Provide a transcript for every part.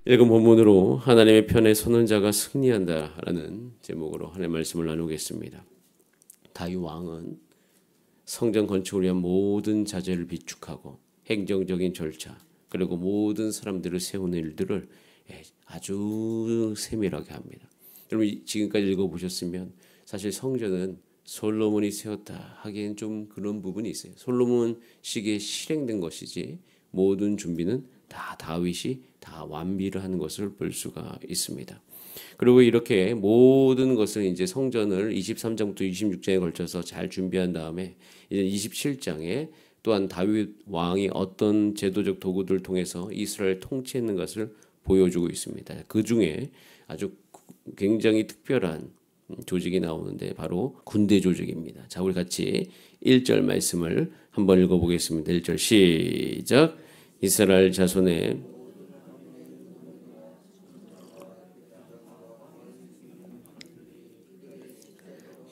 읽은 본문으로 하나님의 편에 서는 자가 승리한다라는 제목으로 하나님의 말씀을 나누겠습니다. 다윗 왕은 성전 건축을 위한 모든 자재를 비축하고 행정적인 절차 그리고 모든 사람들을 세우는 일들을 아주 세밀하게 합니다. 여러분 지금까지 읽어보셨으면 사실 성전은 솔로몬이 세웠다 하기엔 좀 그런 부분이 있어요. 솔로몬 시기에 실행된 것이지 모든 준비는 다 다윗이 다 완비를 하는 것을 볼 수가 있습니다. 그리고 이렇게 모든 것을 이제 성전을 23장부터 26장에 걸쳐서 잘 준비한 다음에 이제 27장에 또한 다윗 왕이 어떤 제도적 도구들을 통해서 이스라엘 통치했는 것을 보여주고 있습니다. 그 중에 아주 굉장히 특별한 조직이 나오는데 바로 군대 조직입니다. 자, 우리 같이 1절 말씀을 한번 읽어보겠습니다. 1절 시작. 이스라엘 자손의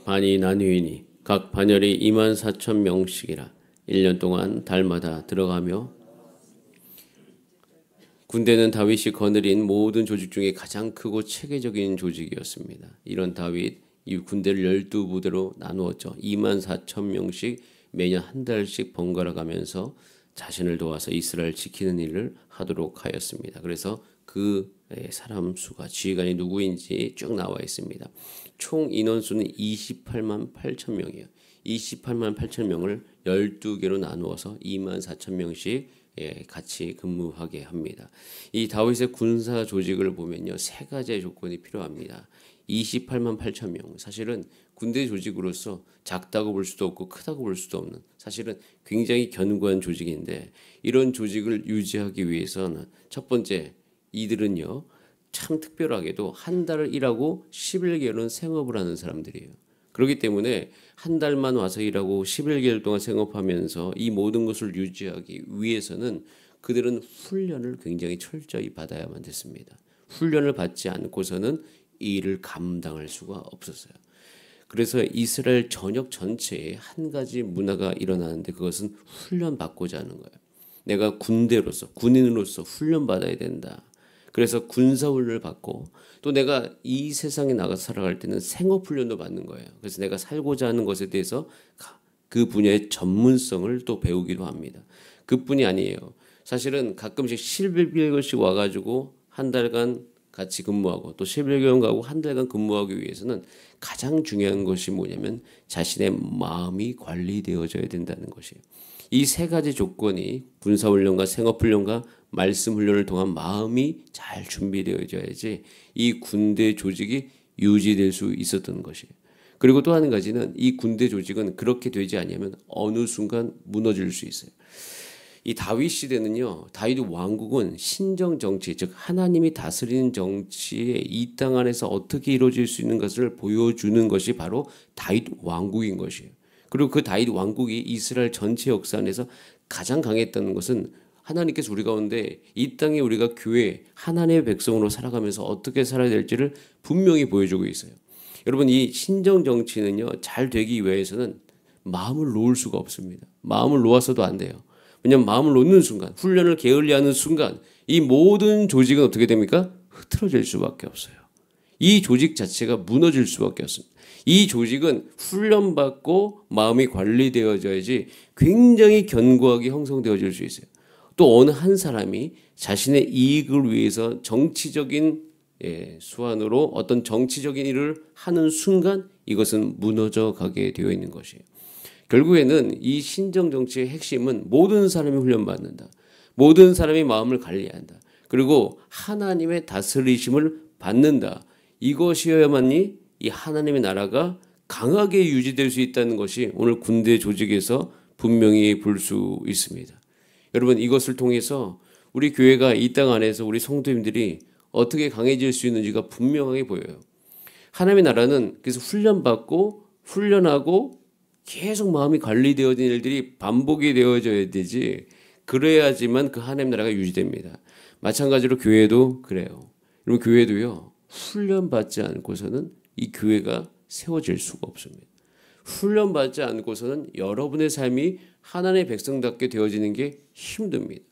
반이 나뉘니 각 반열이 24,000명씩이라 1년 동안 달마다 들어가며 군대는 다윗이 거느린 모든 조직 중에 가장 크고 체계적인 조직이었습니다. 이런 다윗 이 군대를 12부대로 나누었죠. 24,000명씩 매년 한 달씩 번갈아 가면서 자신을 도와서 이스라엘 지키는 일을 하도록 하였습니다. 그래서 그 사람 수가 지휘관이 누구인지 쭉 나와 있습니다. 총 인원수는 28만 8천 명이에요. 28만 8천 명을 12개로 나누어서 24,000명씩 같이 근무하게 합니다. 이 다윗의 군사 조직을 보면요, 세 가지의 조건이 필요합니다. 28만 8천 명, 사실은 군대 조직으로서 작다고 볼 수도 없고 크다고 볼 수도 없는 사실은 굉장히 견고한 조직인데 이런 조직을 유지하기 위해서는 첫 번째 이들은요 참 특별하게도 한 달을 일하고 11개월은 생업을 하는 사람들이에요. 그렇기 때문에 한 달만 와서 일하고 11개월 동안 생업하면서 이 모든 것을 유지하기 위해서는 그들은 훈련을 굉장히 철저히 받아야만 됐습니다. 훈련을 받지 않고서는 이 일을 감당할 수가 없었어요. 그래서 이스라엘 전역 전체에 한 가지 문화가 일어나는데 그것은 훈련받고자 하는 거예요. 내가 군대로서 군인으로서 훈련받아야 된다. 그래서 군사훈련을 받고 또 내가 이 세상에 나가서 살아갈 때는 생업훈련도 받는 거예요. 그래서 내가 살고자 하는 것에 대해서 그 분야의 전문성을 또 배우기도 합니다. 그뿐이 아니에요. 사실은 가끔씩 11개월씩 와가지고 한 달간 같이 근무하고 또 11개월 가고 한 달간 근무하기 위해서는 가장 중요한 것이 뭐냐면 자신의 마음이 관리되어져야 된다는 것이에요. 이 세 가지 조건이 군사훈련과 생업훈련과 말씀훈련을 통한 마음이 잘 준비되어져야지 이 군대 조직이 유지될 수 있었던 것이에요. 그리고 또 한 가지는 이 군대 조직은 그렇게 되지 않으면 어느 순간 무너질 수 있어요. 이 다윗 시대는요, 다윗 왕국은 신정 정치, 즉 하나님이 다스리는 정치에 이 땅 안에서 어떻게 이루어질 수 있는 것을 보여주는 것이 바로 다윗 왕국인 것이에요. 그리고 그 다윗 왕국이 이스라엘 전체 역사 안에서 가장 강했다는 것은 하나님께서 우리 가운데 이 땅에 우리가 교회 하나님의 백성으로 살아가면서 어떻게 살아야 될지를 분명히 보여주고 있어요. 여러분 이 신정 정치는요 잘 되기 위해서는 마음을 놓을 수가 없습니다. 마음을 놓아서도 안 돼요. 왜냐하면 마음을 놓는 순간 훈련을 게을리하는 순간 이 모든 조직은 어떻게 됩니까? 흐트러질 수밖에 없어요. 이 조직 자체가 무너질 수밖에 없습니다. 이 조직은 훈련받고 마음이 관리되어져야지 굉장히 견고하게 형성되어질 수 있어요. 또 어느 한 사람이 자신의 이익을 위해서 정치적인 수완으로 어떤 정치적인 일을 하는 순간 이것은 무너져 가게 되어 있는 것이에요. 결국에는 이 신정 정치의 핵심은 모든 사람이 훈련받는다. 모든 사람이 마음을 관리한다. 그리고 하나님의 다스리심을 받는다. 이것이어야만이 이 하나님의 나라가 강하게 유지될 수 있다는 것이 오늘 군대 조직에서 분명히 볼 수 있습니다. 여러분 이것을 통해서 우리 교회가 이 땅 안에서 우리 성도님들이 어떻게 강해질 수 있는지가 분명하게 보여요. 하나님의 나라는 그래서 훈련받고 훈련하고 계속 마음이 관리되어진 일들이 반복이 되어져야 되지 그래야지만 그 하나님 나라가 유지됩니다. 마찬가지로 교회도 그래요. 여러분 교회도요. 훈련받지 않고서는 이 교회가 세워질 수가 없습니다. 훈련받지 않고서는 여러분의 삶이 하나님의 백성답게 되어지는 게 힘듭니다.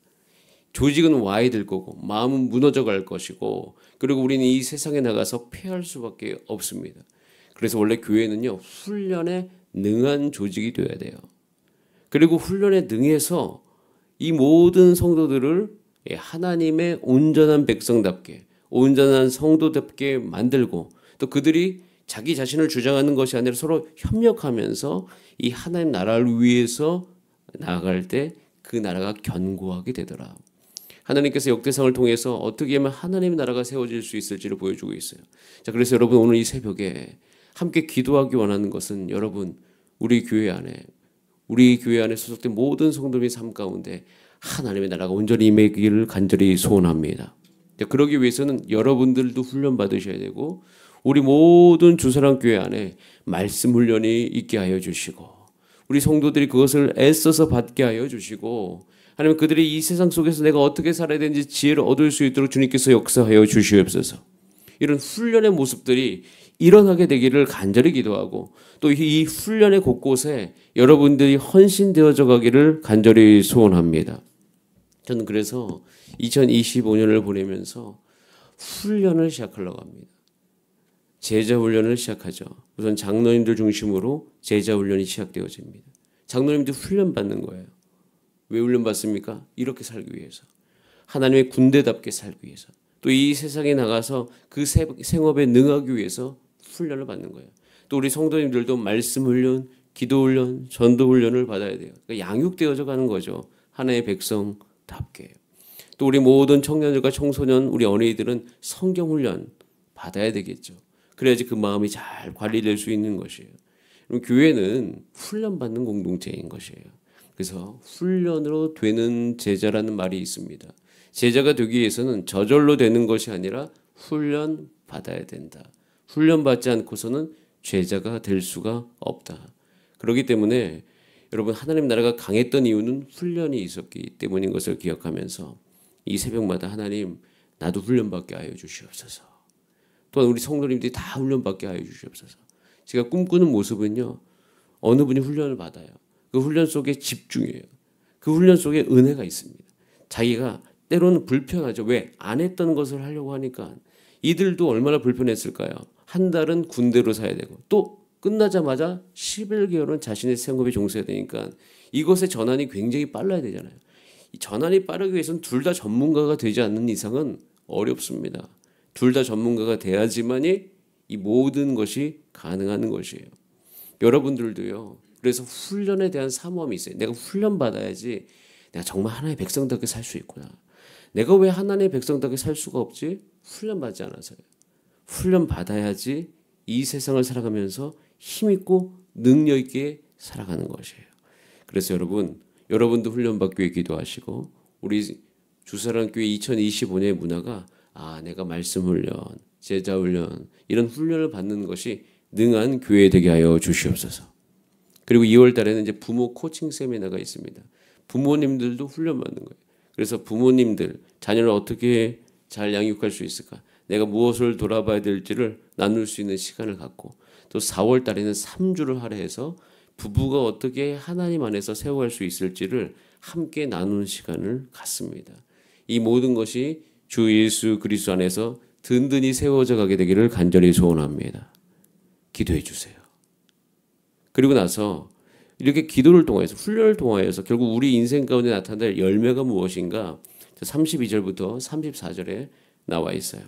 조직은 와야 될 거고 마음은 무너져 갈 것이고 그리고 우리는 이 세상에 나가서 패할 수밖에 없습니다. 그래서 원래 교회는요 훈련에 능한 조직이 되어야 돼요. 그리고 훈련에 능해서 이 모든 성도들을 하나님의 온전한 백성답게 온전한 성도답게 만들고 또 그들이 자기 자신을 주장하는 것이 아니라 서로 협력하면서 이 하나님 나라를 위해서 나아갈 때 그 나라가 견고하게 되더라. 하나님께서 역대상을 통해서 어떻게 하면 하나님의 나라가 세워질 수 있을지를 보여주고 있어요. 자, 그래서 여러분 오늘 이 새벽에 함께 기도하기 원하는 것은 여러분 우리 교회 안에 소속된 모든 성도의 삶 가운데 하나님의 나라가 온전히 임하기를 간절히 소원합니다. 자, 그러기 위해서는 여러분들도 훈련 받으셔야 되고 우리 모든 주사랑교회 안에 말씀 훈련이 있게 하여 주시고 우리 성도들이 그것을 애써서 받게 하여 주시고 하나님 그들이 이 세상 속에서 내가 어떻게 살아야 되는지 지혜를 얻을 수 있도록 주님께서 역사하여 주시옵소서. 이런 훈련의 모습들이 일어나게 되기를 간절히 기도하고 또 이 훈련의 곳곳에 여러분들이 헌신되어져 가기를 간절히 소원합니다. 저는 그래서 2025년을 보내면서 훈련을 시작하려고 합니다. 제자 훈련을 시작하죠. 우선 장로님들 중심으로 제자 훈련이 시작되어집니다. 장로님들 훈련 받는 거예요. 왜 훈련 받습니까? 이렇게 살기 위해서. 하나님의 군대답게 살기 위해서. 또 이 세상에 나가서 그 생업에 능하기 위해서 훈련을 받는 거예요. 또 우리 성도님들도 말씀 훈련, 기도 훈련, 전도 훈련을 받아야 돼요. 그러니까 양육되어져 가는 거죠. 하나의 백성답게. 또 우리 모든 청년들과 청소년, 우리 어린이들은 성경 훈련 받아야 되겠죠. 그래야지 그 마음이 잘 관리될 수 있는 것이에요. 그럼 교회는 훈련받는 공동체인 것이에요. 그래서 훈련으로 되는 제자라는 말이 있습니다. 제자가 되기 위해서는 저절로 되는 것이 아니라 훈련 받아야 된다. 훈련 받지 않고서는 제자가 될 수가 없다. 그렇기 때문에 여러분 하나님 나라가 강했던 이유는 훈련이 있었기 때문인 것을 기억하면서 이 새벽마다 하나님 나도 훈련받게 하여 주시옵소서. 또한 우리 성도님들이 다 훈련받게 하여 주시옵소서. 제가 꿈꾸는 모습은요. 어느 분이 훈련을 받아요. 그 훈련 속에 집중해요. 그 훈련 속에 은혜가 있습니다. 자기가 때로는 불편하죠. 왜? 안 했던 것을 하려고 하니까. 이들도 얼마나 불편했을까요? 한 달은 군대로 사야 되고 또 끝나자마자 11개월은 자신의 생업에 종사해야 되니까 이것의 전환이 굉장히 빨라야 되잖아요. 이 전환이 빠르기 위해서는 둘 다 전문가가 되지 않는 이상은 어렵습니다. 둘 다 전문가가 돼야지만이 이 모든 것이 가능한 것이에요. 여러분들도요. 그래서 훈련에 대한 사모함이 있어요. 내가 훈련 받아야지 내가 정말 하나님의 백성답게 살 수 있구나. 내가 왜 하나님의 백성답게 살 수가 없지? 훈련 받지 않아서요. 훈련 받아야지 이 세상을 살아가면서 힘있고 능력 있게 살아가는 것이에요. 그래서 여러분도 훈련 받기 위해 기도하시고 우리 주사랑교회 2025년의 문화가 내가 말씀 훈련, 제자 훈련 이런 훈련을 받는 것이 능한 교회 되게 하여 주시옵소서. 그리고 2월 달에는 이제 부모 코칭 세미나가 있습니다. 부모님들도 훈련 받는 거예요. 그래서 부모님들 자녀를 어떻게 잘 양육할 수 있을까? 내가 무엇을 돌아봐야 될지를 나눌 수 있는 시간을 갖고 또 4월 달에는 3주를 할애해서 부부가 어떻게 하나님 안에서 세워갈 수 있을지를 함께 나누는 시간을 갖습니다. 이 모든 것이 주 예수 그리스도 안에서 든든히 세워져 가게 되기를 간절히 소원합니다. 기도해 주세요. 그리고 나서 이렇게 기도를 통해서 훈련을 통하여서 결국 우리 인생 가운데 나타날 열매가 무엇인가 32절부터 34절에 나와 있어요.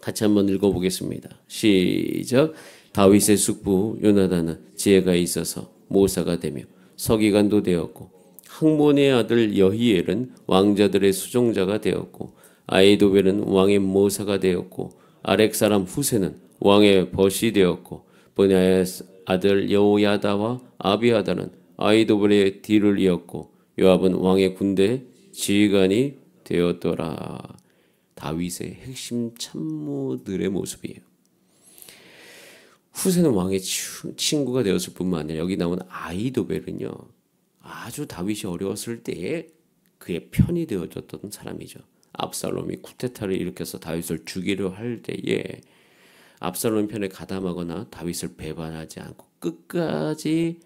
같이 한번 읽어보겠습니다. 시작. 다윗의 숙부 요나단은 지혜가 있어서 모사가 되며 서기관도 되었고 학몬의 아들 여히엘은 왕자들의 수종자가 되었고 아이도벨은 왕의 모사가 되었고 아렉 사람 후세는 왕의 벗이 되었고 보냐의 아들 여호야다와 아비하다는 아이도벨의 뒤를 이었고 요압은 왕의 군대 지휘관이 되었더라. 다윗의 핵심 참모들의 모습이에요. 후세는 왕의 친구가 되었을 뿐만 아니라 여기 나온 아이도벨은요. 아주 다윗이 어려웠을 때에 그의 편이 되어줬던 사람이죠. 압살롬이 쿠데타를 일으켜서 다윗을 죽이려 할 때에 압살롬 편에 가담하거나 다윗을 배반하지 않고 끝까지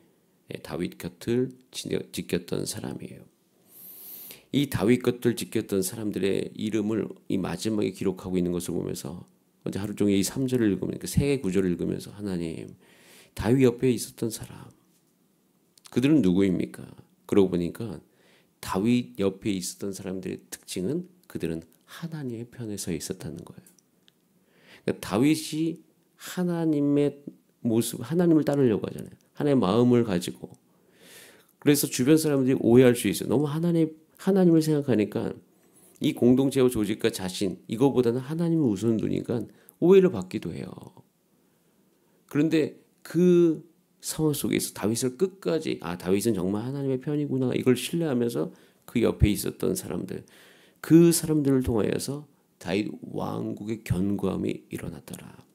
다윗 곁을 지켰던 사람이에요. 이 다윗 것들 지켰던 사람들의 이름을 이 마지막에 기록하고 있는 것을 보면서 어제 하루 종일 이 3절을 읽으면 세 구절을 읽으면서 하나님 다윗 옆에 있었던 사람 그들은 누구입니까? 그러고 보니까 다윗 옆에 있었던 사람들의 특징은 그들은 하나님의 편에 서 있었다는 거예요. 그러니까 다윗이 하나님의 모습, 하나님을 따르려고 하잖아요. 하나님의 마음을 가지고. 그래서 주변 사람들이 오해할 수 있어요. 너무 하나님을 생각하니까 이 공동체와 조직과 자신 이거보다는 하나님을 우선 두니까 오해를 받기도 해요. 그런데 그 상황 속에서 다윗을 끝까지 다윗은 정말 하나님의 편이구나 이걸 신뢰하면서 그 옆에 있었던 사람들 그 사람들을 통하여서 다윗 왕국의 견고함이 일어났더라.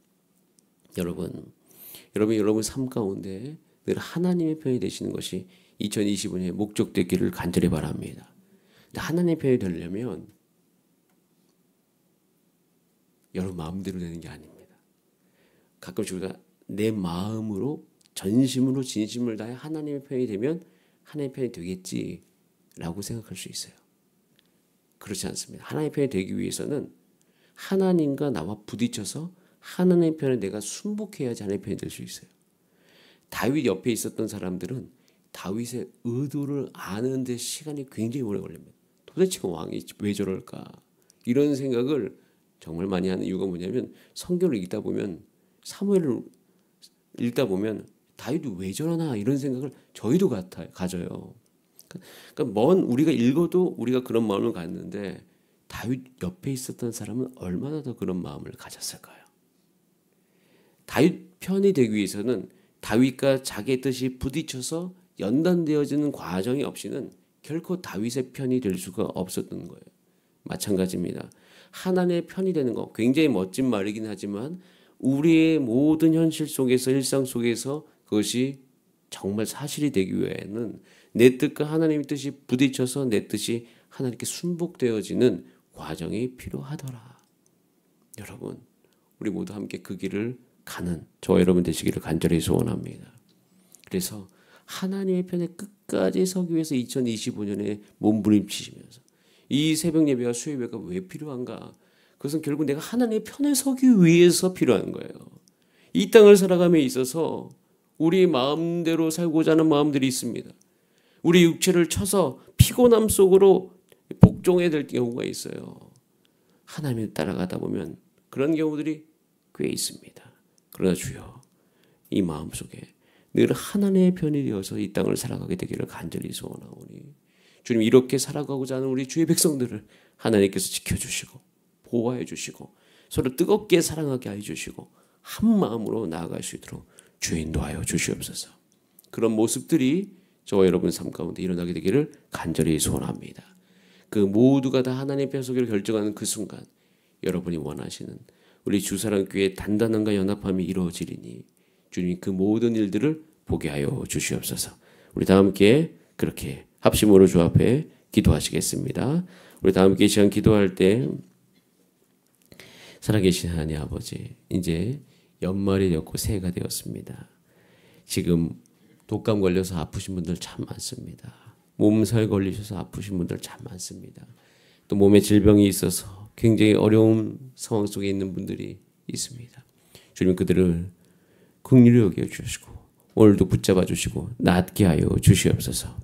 여러분 삶 가운데 늘 하나님의 편이 되시는 것이 2025년의 목적 되기를 간절히 바랍니다. 근데 하나님의 편이 되려면 여러분 마음대로 되는 게 아닙니다. 가끔씩 우리가 내 마음으로 전심으로 진심을 다해 하나님의 편이 되면 하나님의 편이 되겠지라고 생각할 수 있어요. 그렇지 않습니다. 하나님의 편이 되기 위해서는 하나님과 나와 부딪혀서 하나님의 편에 내가 순복해야지 하나님의 편이 될 수 있어요. 다윗 옆에 있었던 사람들은 다윗의 의도를 아는 데 시간이 굉장히 오래 걸립니다. 도대체 왕이 왜 저럴까? 이런 생각을 정말 많이 하는 이유가 뭐냐면 성경을 읽다 보면 사무엘을 읽다 보면 다윗이 왜 저러나 이런 생각을 저희도 가져요. 그러니까 우리가 읽어도 우리가 그런 마음을 갖는데 다윗 옆에 있었던 사람은 얼마나 더 그런 마음을 가졌을까요? 다윗 편이 되기 위해서는 다윗과 자기의 뜻이 부딪혀서 연단되어지는 과정이 없이는 결코 다윗의 편이 될 수가 없었던 거예요. 마찬가지입니다. 하나님의 편이 되는 거 굉장히 멋진 말이긴 하지만 우리의 모든 현실 속에서 일상 속에서 그것이 정말 사실이 되기 위해는 내 뜻과 하나님의 뜻이 부딪혀서 내 뜻이 하나님께 순복되어지는 과정이 필요하더라. 여러분 우리 모두 함께 그 길을 가는 저와 여러분 되시기를 간절히 소원합니다. 그래서 하나님의 편에 끝까지 서기 위해서 2025년에 몸부림치시면서 이 새벽 예배와 수요 예배가 왜 필요한가? 그것은 결국 내가 하나님의 편에 서기 위해서 필요한 거예요. 이 땅을 살아감에 있어서 우리 마음대로 살고자 하는 마음들이 있습니다. 우리 육체를 쳐서 피곤함 속으로 복종해야 될 경우가 있어요. 하나님을 따라가다 보면 그런 경우들이 꽤 있습니다. 그러나 주여 이 마음속에 늘 하나님의 편이 되어서 이 땅을 살아가게 되기를 간절히 소원하오니 주님 이렇게 살아가고자 하는 우리 주의 백성들을 하나님께서 지켜주시고 보호해 주시고 서로 뜨겁게 사랑하게 해주시고 한 마음으로 나아갈 수 있도록 주 인도하여 주시옵소서. 그런 모습들이 저와 여러분 삶 가운데 일어나게 되기를 간절히 소원합니다. 그 모두가 다 하나님의 편 서기를 결정하는 그 순간 여러분이 원하시는 우리 주사랑교회의 단단함과 연합함이 이루어지리니 주님 그 모든 일들을 보게 하여 주시옵소서. 우리 다 함께 그렇게 합심으로 주 앞에 기도하시겠습니다. 우리 다 함께 시간 기도할 때 살아계신 하나님 아버지 이제 연말이 되었고 새해가 되었습니다. 지금 독감 걸려서 아프신 분들 참 많습니다. 몸살 걸리셔서 아프신 분들 참 많습니다. 또 몸에 질병이 있어서 굉장히 어려운 상황 속에 있는 분들이 있습니다. 주님 그들을 긍휼히 여겨 주시고 오늘도 붙잡아 주시고 낫게 하여 주시옵소서.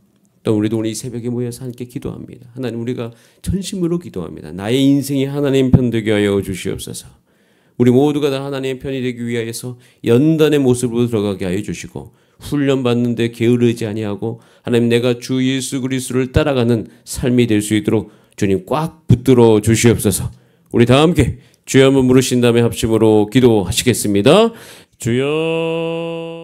또 우리도 오늘 이 새벽에 모여서 함께 기도합니다. 하나님 우리가 전심으로 기도합니다. 나의 인생이 하나님 편 되게 하여 주시옵소서. 우리 모두가 다 하나님의 편이 되기 위하여서 연단의 모습으로 들어가게 하여 주시고 훈련받는데 게으르지 아니하고 하나님 내가 주 예수 그리스도를 따라가는 삶이 될 수 있도록 주님 꽉 붙들어 주시옵소서. 우리 다 함께 주여 한번 부르신 다음에 합심으로 기도하시겠습니다. 주여